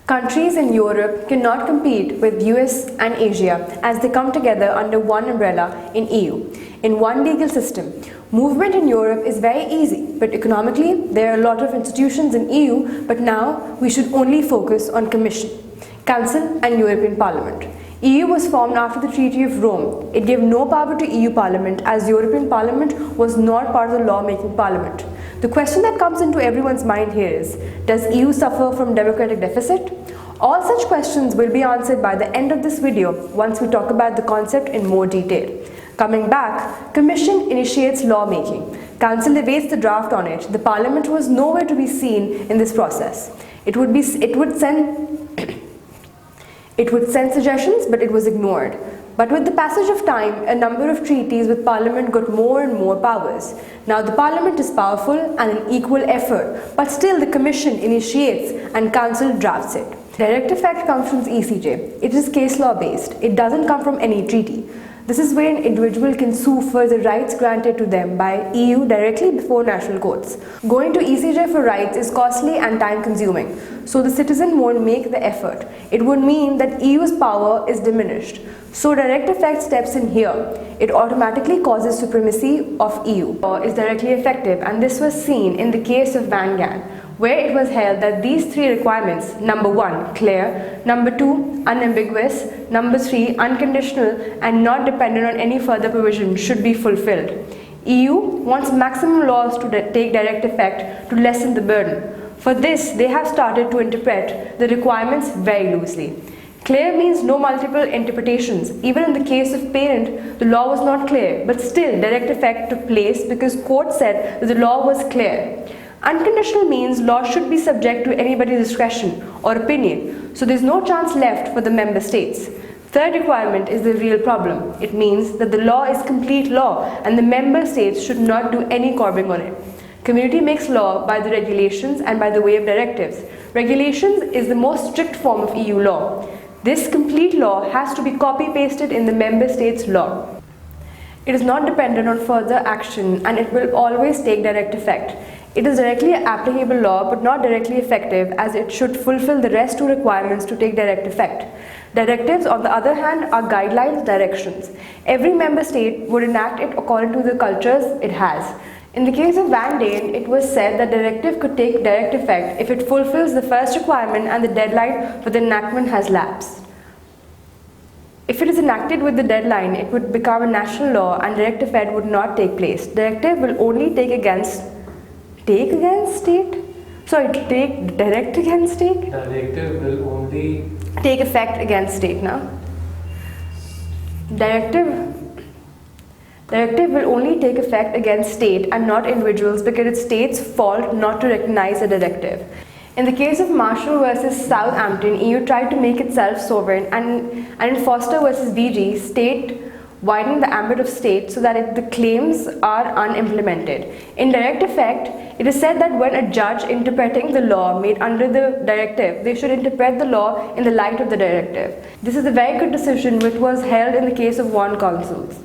Countries in Europe cannot compete with US and Asia as they come together under one umbrella in EU, in one legal system. Movement in Europe is very easy, but economically there are a lot of institutions in EU, but now we should only focus on Commission, Council and European Parliament. EU was formed after the Treaty of Rome. It gave no power to EU Parliament as European Parliament was not part of the law-making parliament. The question that comes into everyone's mind here is, does EU suffer from democratic deficit? All such questions will be answered by the end of this video once we talk about the concept in more detail. Coming back, Commission initiates lawmaking. Council debates the draft on it. The Parliament was nowhere to be seen in this process. It would send suggestions, but it was ignored. But with the passage of time, a number of treaties with Parliament got more and more powers. Now the Parliament is powerful and an equal effort, but still the Commission initiates and Council drafts it. Direct effect comes from the ECJ. It is case law based. It doesn't come from any treaty. This is where an individual can sue for the rights granted to them by EU directly before national courts. Going to ECJ for rights is costly and time-consuming, so the citizen won't make the effort. It would mean that EU's power is diminished. So direct effect steps in here. It automatically causes supremacy of EU. Is directly effective, and this was seen in the case of Van Gan, where it was held that these three requirements, number 1, clear, number 2, unambiguous, number 3, unconditional and not dependent on any further provision should be fulfilled. EU wants maximum laws to take direct effect to lessen the burden. For this, they have started to interpret the requirements very loosely. Clear means no multiple interpretations. Even in the case of parent, the law was not clear, but still direct effect took place because court said that the law was clear. Unconditional means law should be subject to anybody's discretion or opinion, so there's no chance left for the member states. Third requirement is the real problem. It means that the law is complete law and the member states should not do any curbing on it. Community makes law by the regulations and by the way of directives. Regulations is the most strict form of EU law. This complete law has to be copy-pasted in the member states' law. It is not dependent on further action and it will always take direct effect. It is directly applicable law but not directly effective, as it should fulfill the rest 2 requirements to take direct effect. Directives, on the other hand, are guidelines, directions. Every member state would enact it according to the cultures it has. In the case of Van Daan, it was said that directive could take direct effect if it fulfills the first requirement and the deadline for the enactment has lapsed. If it is enacted with the deadline, it would become a national law and direct effect would not take place. Directive will only take direct against state? Directive will only take effect against state now. Directive will only take effect against state and not individuals because it's state's fault not to recognize a directive. In the case of Marshall versus Southampton, EU tried to make itself sovereign, and in Foster versus BG, state widening the ambit of state so that the claims are unimplemented. In direct effect, it is said that when a judge interpreting the law made under the directive, they should interpret the law in the light of the directive. This is a very good decision which was held in the case of one consuls.